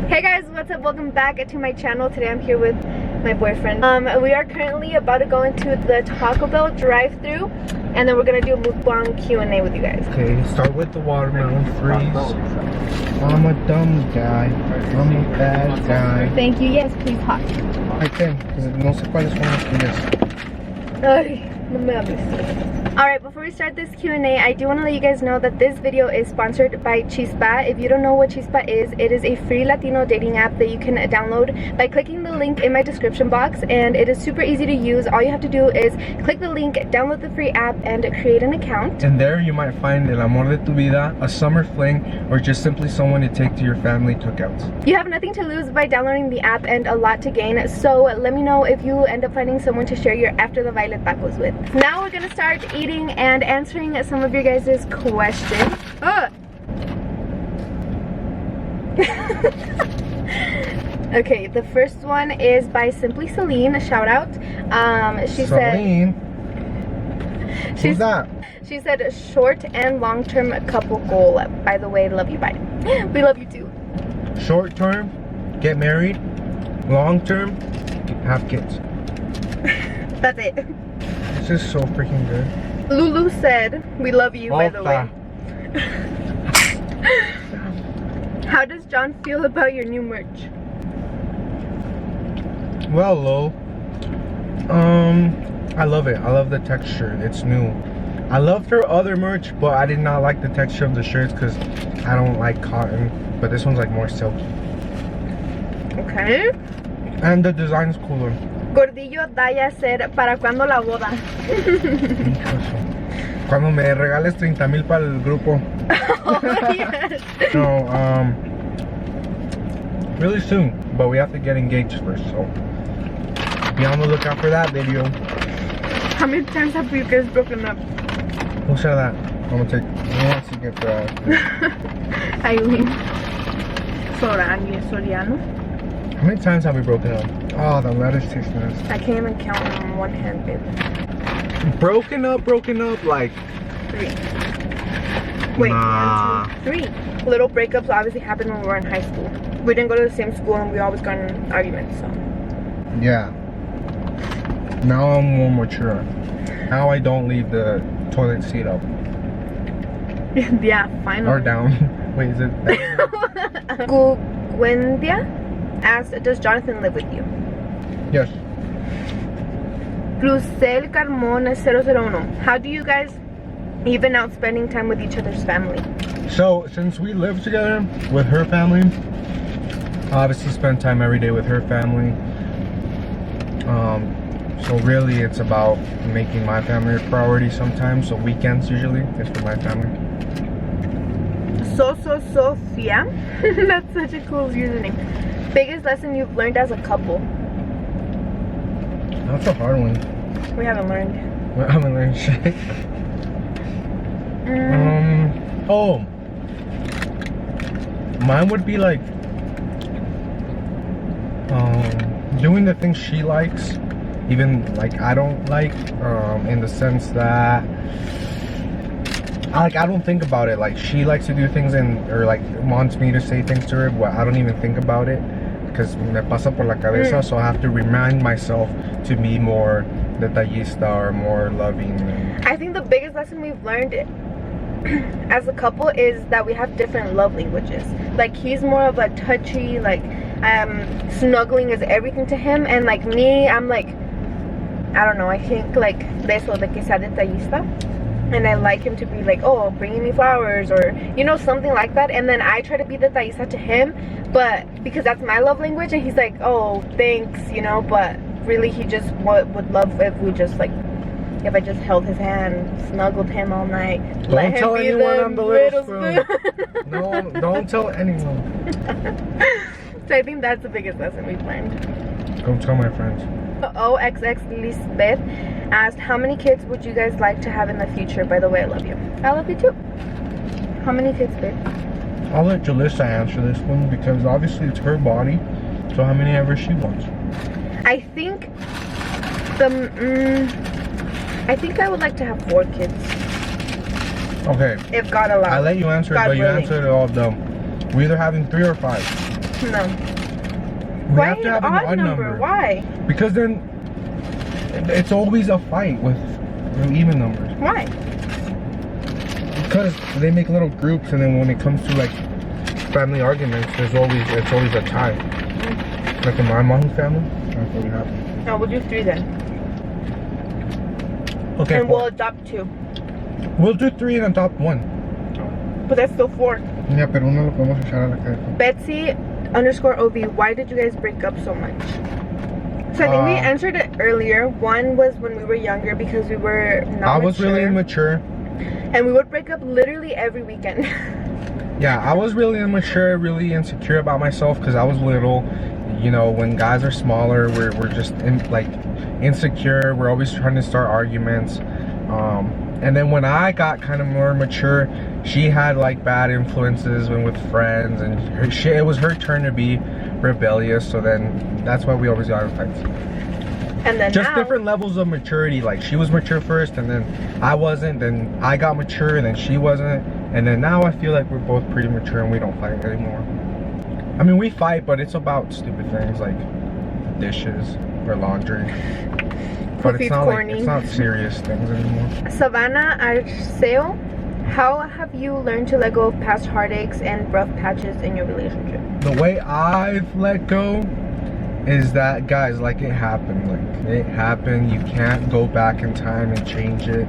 Hey guys, what's up? Welcome back to my channel. Today I'm here with my boyfriend. We are currently about to go into the Taco Bell drive-thru, and then we're gonna do a mukbang Q&A with you guys. Okay, start with the watermelon freeze. I'm a dumb guy. I'm a bad guy. Thank you. Yes, please hot. I can, because no sé cuáles son las tuyas. Ay, no me hables. Alright, before we start this Q&A, I do want to let you guys know that this video is sponsored by Chispa. If you don't know what Chispa is, it is a free Latino dating app that you can download by clicking the link in my description box, and it is super easy to use. All you have to do is click the link, download the free app, and create an account. And there you might find el amor de tu vida, a summer fling, or just simply someone to take to your family cookouts. You have nothing to lose by downloading the app and a lot to gain, so let me know if you end up finding someone to share your after the baile tacos with. Now we're gonna start eating and answering some of your guys' questions. Okay, the first one is by Simply Celine, a shout out. She Celine? Who's that? She said short and long term couple goal. By the way, love you, bye. We love you too. Short term, get married. Long term, have kids. That's it. This is so freaking good. Lulu said, we love you, by the way. How does John feel about your new merch? Well, Lo, I love it. I love the texture. It's new. I loved her other merch, but I did not like the texture of the shirts because I don't like cotton. But this one's like more silky. Okay. And the design's cooler. Gordillo Daya said, ¿para cuándo la boda? Cuando me regales 30,000 para el grupo. Oh, yes. So, really soon, but we have to get engaged first, so be on the lookout for that video. How many times have you guys broken up? Who said that? I'm gonna take, who wants to get that? Aileen. Soriano. How many times have we broken up? Oh, the lettuce tastes nice. I can't even count on one hand, babe. Broken up, like 3. Wait, nah. 1, 2, 3. Little breakups obviously happened when we were in high school. We didn't go to the same school and we always got in arguments, so. Yeah. Now I'm more mature. Now I don't leave the toilet seat up. Yeah, finally. Or down. Wait, is it down? Gwendia asked, does Jonathan live with you? Yes. Lucel Carmon 001. How do you guys even out spending time with each other's family? So, since we live together with her family, I obviously spend time every day with her family. So really it's about making my family a priority sometimes. So weekends usually is for my family. Sophia. That's such a cool username. Biggest lesson you've learned as a couple? That's a hard one. We haven't learned. We haven't learned shit. Oh, mine would be like doing the things she likes, even like I don't like, in the sense that I don't think about it. Like she likes to do things or like wants me to say things to her, but I don't even think about it because me pasa por la cabeza. So I have to remind myself to be more detallista or more loving. I think the biggest lesson we've learned as a couple is that we have different love languages. Like he's more of a touchy, like snuggling is everything to him, and like me, I'm like, I don't know, I think like beso de que sea detallista, and I like him to be like, oh, bringing me flowers, or you know, something like that. And then I try to be detallista to him, but because that's my love language, and he's like, oh, thanks, you know, but really he just would love if we just like, if I just held his hand, snuggled him all night. Don't tell anyone I'm the little spoon. No, don't tell anyone. So I think that's the biggest lesson we've learned. Don't tell my friends. OXX Lisbeth asked, how many kids would you guys like to have in the future? By the way, I love you. I love you too. How many kids, babe? I'll let Jalissa answer this one because obviously it's her body. So how many ever she wants? I think I think I would like to have 4 kids. Okay. If God allows. I let you answer it, but you answered all of them. We're either having 3 or 5. No. We Why have to have an odd number. Why? Because then it's always a fight with even numbers. Why? Because they make little groups, and then when it comes to like family arguments, it's always a tie. Like in my mom's family, that's what we have. No, we'll do 3 then. Okay. And 4. we'll adopt 2. We'll do 3 and adopt 1. But that's still 4. Yeah, pero uno lo podemos echar a la cabeza. Betsy_OV, why did you guys break up so much? So I think we answered it earlier. One was when we were younger because we were not I was really immature. And we would break up literally every weekend. Yeah, I was really immature, really insecure about myself because I was little. You know, when guys are smaller, we're just insecure. We're always trying to start arguments. And then when I got kind of more mature, she had like bad influences when with friends, and it was her turn to be rebellious. So then that's why we always got in fights. And then just now, different levels of maturity. Like she was mature first, and then I wasn't. Then I got mature, and then she wasn't. And then now I feel like we're both pretty mature and we don't fight anymore. I mean, we fight, but it's about stupid things like dishes or laundry. But it's not serious things anymore. Savannah Arceo, how have you learned to let go of past heartaches and rough patches in your relationship? The way I've let go is that, guys, like it happened. Like it happened. You can't go back in time and change it.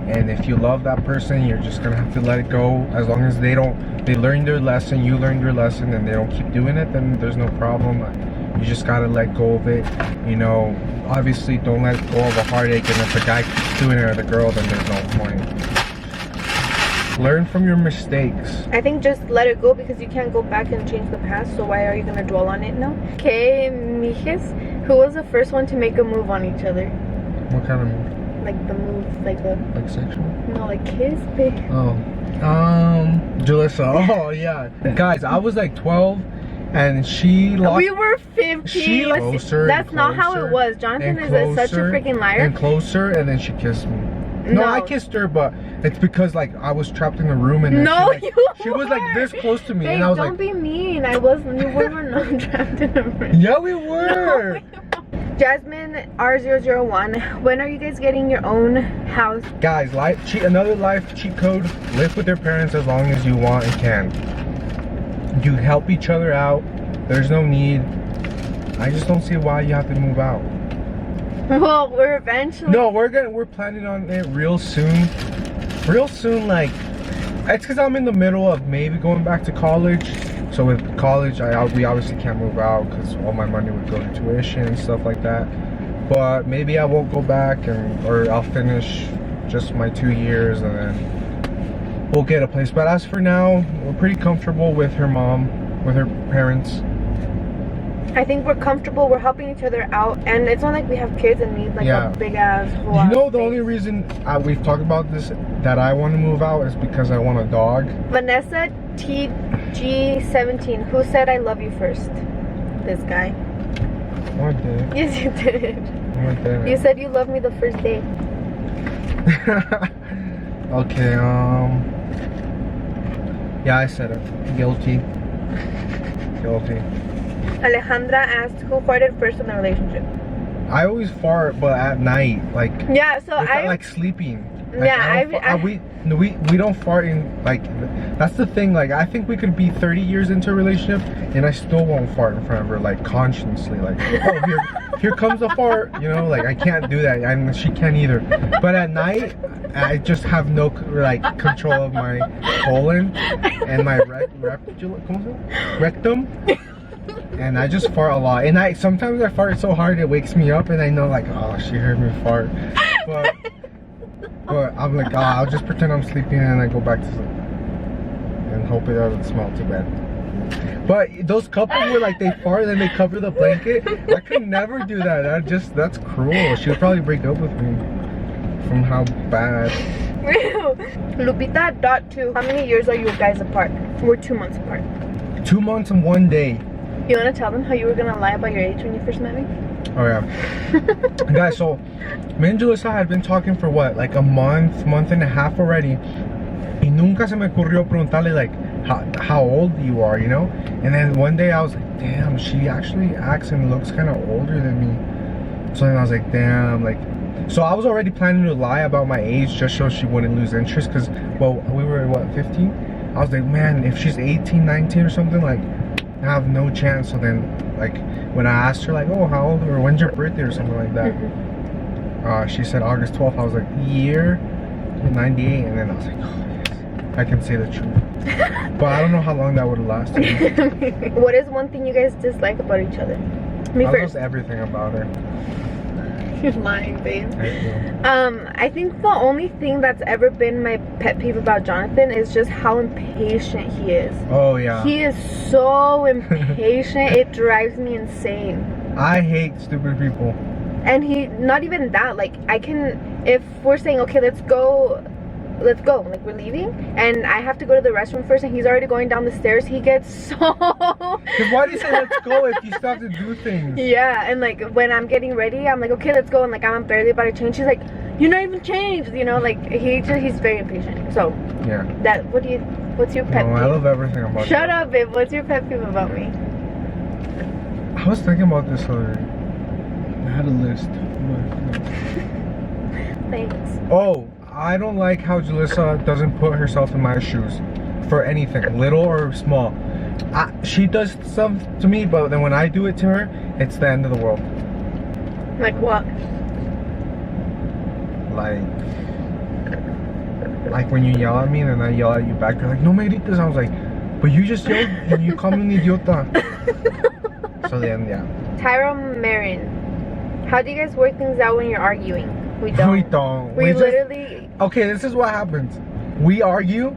And if you love that person, you're just gonna have to let it go. As long as they learn their lesson, you learned your lesson, and they don't keep doing it, then there's no problem. You just gotta let go of it. You know, obviously don't let go of a heartache, and if the guy keeps doing it or the girl, then there's no point. Learn from your mistakes. I think just let it go because you can't go back and change the past, so why are you gonna dwell on it now? Okay, Mijes, who was the first one to make a move on each other? What kind of move? Like the move, like the... Like sexual? No, like kiss, babe. Oh. Jalissa. Oh, yeah. Guys, I was like 12 and she locked... We were 15. She closer. That's not how it was. Jonathan is such a freaking liar. And closer, and then she kissed me. No, I kissed her, but it's because like I was trapped in the room, and then she was like this close to me, babe, and I was don't be mean. We were not trapped in a room. Yeah, we were. No, Jasmine R001, when are you guys getting your own house? Guys, another life cheat code: live with your parents as long as you want and can. You help each other out. There's no need. I just don't see why you have to move out. Well, we're eventually... No, we're planning on it real soon. Real soon, like, it's because I'm in the middle of maybe going back to college. So with college, we obviously can't move out because all my money would go to tuition and stuff like that. But maybe I won't go back, or I'll finish just my 2 years and then we'll get a place. But as for now, we're pretty comfortable with her mom, with her parents. I think we're comfortable, we're helping each other out, and it's not like we have kids and need like a big ass whole You know, the only reason we've talked about this, that I want to move out, is because I want a dog. Vanessa TG17, who said I love you first? This guy. No, I didn't. Yes, you did. No, I didn't. You said you loved me the first day. Okay, yeah, I said it. Guilty. Alejandra asked, who farted first in the relationship? I always fart, but at night, like... Yeah, so I... like sleeping. Like, yeah, we don't fart in, like... That's the thing, like, I think we could be 30 years into a relationship, and I still won't fart in front of her, like, consciously. Like, oh, here comes a fart, you know? Like, I can't do that, and she can't either. But at night, I just have no, like, control of my colon and my rectum. And I just fart a lot, and sometimes I fart so hard it wakes me up, and I know like, oh, she heard me fart, but I'm like, oh, I'll just pretend I'm sleeping and I go back to sleep and hope it doesn't smell too bad. But those couples where like they fart and they cover the blanket, I could never do that. That's cruel. She would probably break up with me from how bad. Lupita.2, how many years are you guys apart? We're 2 months apart. 2 months and 1 day. You want to tell them how you were going to lie about your age when you first met me? Oh yeah. Guys, so me and Jalissa had been talking for what, like a month and a half already. Y nunca se me ocurrió preguntarle like, how old you are, you know. And then one day I was like, damn, she actually acts and looks kind of older than me. So then I was like, damn, like, so I was already planning to lie about my age just so she wouldn't lose interest, because, well, we were what, 15? I was like, man, if she's 18, 19 or something, like, I have no chance. So then, like, when I asked her, like, oh, how old, or when's your birthday or something like that, she said August 12th. I was like, year 98. And then I was like, oh yes, I can say the truth. But I don't know how long that would have lasted. What is one thing you guys dislike about each other? Me I first. love everything about her. You're lying, babe. I do. I think the only thing that's ever been my pet peeve about Jonathan is just how impatient he is. Oh yeah. He is so impatient. It drives me insane. I hate stupid people. And he, not even that, like, I can, if we're saying, okay, let's go, like, we're leaving, and I have to go to the restroom first, and he's already going down the stairs, he gets so... Because why do you say let's go if you still have to do things? Yeah, and, like, when I'm getting ready, I'm like, okay, let's go, and, like, I'm barely about to change, he's like, you're not even changed, you know, like, he's very impatient. So, yeah. What's your pet peeve? I love everything about Shut up, babe, what's your pet peeve about me? I was thinking about this already. I had a list. Thanks. Oh, I don't like how Jalissa doesn't put herself in my shoes for anything, little or small. She does stuff to me, but then when I do it to her, it's the end of the world. Like what? Like when you yell at me and then I yell at you back, you're like, no me grites. I was like, but you just yelled and you call me an idiota. So then, yeah. Tyra Marin, how do you guys work things out when you're arguing? We don't. We don't. We literally... Okay, this is what happens. We argue.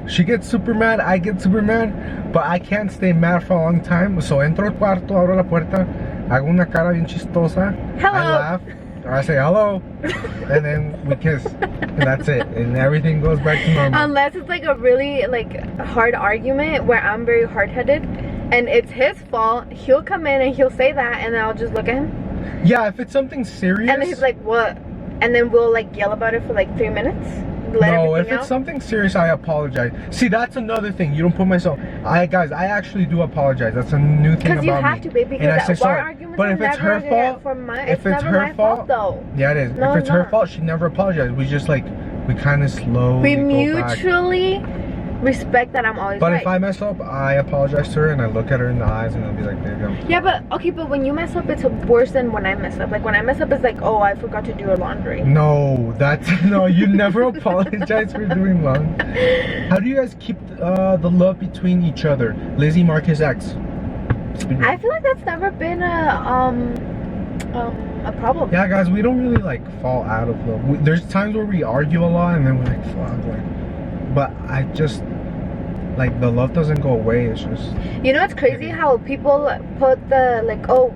She gets super mad. I get super mad. But I can't stay mad for a long time. So entro al cuarto, abro la puerta, hago una cara bien chistosa. Hello. I laugh. Or I say hello. And then we kiss. And that's it. And everything goes back to normal. Unless it's like a really like hard argument where I'm very hard-headed and it's his fault, he'll come in and he'll say that and I'll just look at him. Yeah, if it's something serious. And then he's like, what? And then we'll like yell about it for like 3 minutes. No, if it's something serious, I apologize. See, that's another thing. You don't put myself. Guys, I actually do apologize. That's a new thing about me. Because you have to, babe. Because and I say sorry. Arguments but if it's her fault, if it's her fault, though. Yeah, it is. No, if it's her fault, she never apologized. We just like, we kind of slowly. We mutually respect that I'm always right. But right. if I mess up, I apologize to her and I look at her in the eyes and I'll be like, there you go. Yeah, but okay, but when you mess up, it's worse than when I mess up. Like when I mess up, it's like, oh, I forgot to do your laundry. No, that's no. You never apologize for doing laundry. How do you guys keep the love between each other? Lizzie Marcus X. I feel like that's never been a problem. Yeah, guys, we don't really like fall out of love. There's times where we argue a lot and then we're like, fuck, like. But I just like the love doesn't go away. It's just, you know, it's crazy how people put the like, oh,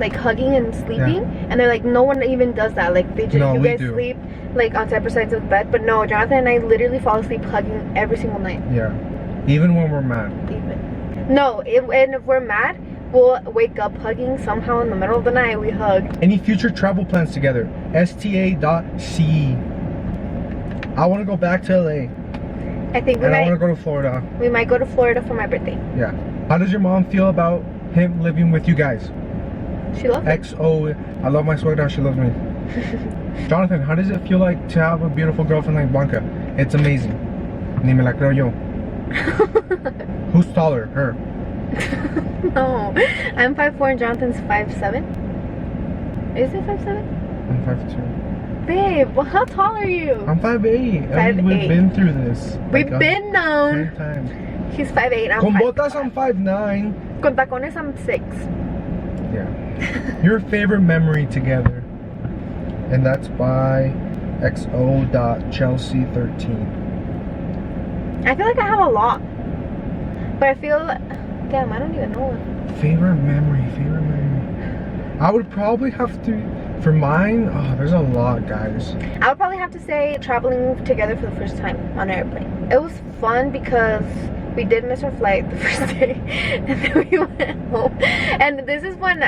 like hugging and sleeping, and they're like, no one even does that. Like they just, you guys sleep like on separate sides of the bed. But no, Jonathan and I literally fall asleep hugging every single night. Yeah, even when we're mad. No, and if we're mad, we'll wake up hugging somehow in the middle of the night. We hug. Any future travel plans together? sta.ce. I want to go back to LA. I think I want to go to Florida. We might go to Florida for my birthday. Yeah. How does your mom feel about him living with you guys? She loves it. XO. I love my sweater. She loves me. Jonathan, how does it feel like to have a beautiful girlfriend like Blanca? It's amazing. Ni me la creo yo. Who's taller? Her. No. I'm 5'4" and Jonathan's 5'7". Is it 5'7"? I'm 5'2". Babe, well, how tall are you? I'm 5'8". 5'8". We've been through this. We've been known. 10 times. He's 5'8". I'm Con 5'5". botas, I'm 5'9". Con tacones, I'm 6. Yeah. Your favorite memory together. And that's by xo.chelsea13. I feel like I have a lot. But I feel, damn, I don't even know. Favorite memory. I would probably have to, for mine, oh, there's a lot, guys. I would probably have to say traveling together for the first time on an airplane. It was fun because we did miss our flight the first day and then we went home And this is when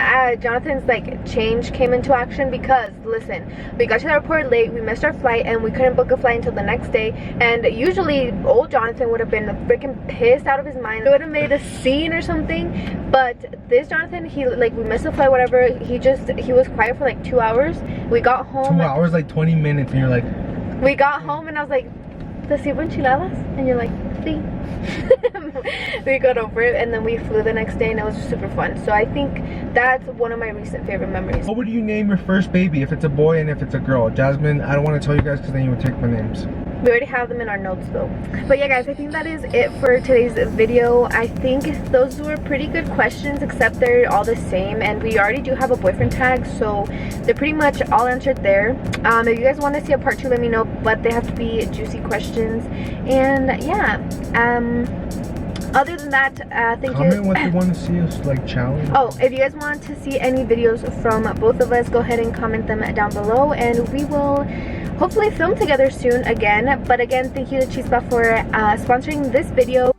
Jonathan's like change came into action, because listen, we got to the airport late, we missed our flight, and we couldn't book a flight until the next day. And usually old Jonathan would have been freaking pissed out of his mind, it would have made a scene or something. But this Jonathan, he like, we missed the flight, whatever, he was quiet for like 2 hours. We got home 2 hours, like 20 minutes, and you're like, we got home and I was like, ¿te sirvo enchiladas? And you're like, sí. We got over it, and then we flew the next day, and it was super fun. So I think that's one of my recent favorite memories. what would you name your first baby, if it's a boy and if it's a girl? Jasmine, I don't want to tell you guys because then you would take my names. We already have them in our notes though. But yeah guys, I think that is it for today's video. I think those were pretty good questions, except they're all the same, and we already do have a boyfriend tag, so they're pretty much all answered there. If you guys want to see a part 2, let me know, but they have to be juicy questions. And yeah, other than that, thank you. Comment what you want to see us like challenge. Oh, if you guys want to see any videos from both of us, go ahead and comment them down below, and we will hopefully film together soon again. But again, thank you to Chispa for sponsoring this video.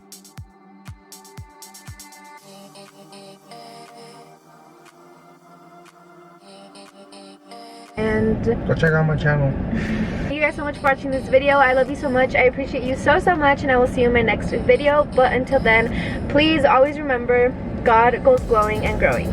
And Go check out my channel. thank you guys so much for watching this video. I love you so much. I appreciate you so much, and I will see you in my next video. But until then, please always remember, God goes glowing and growing.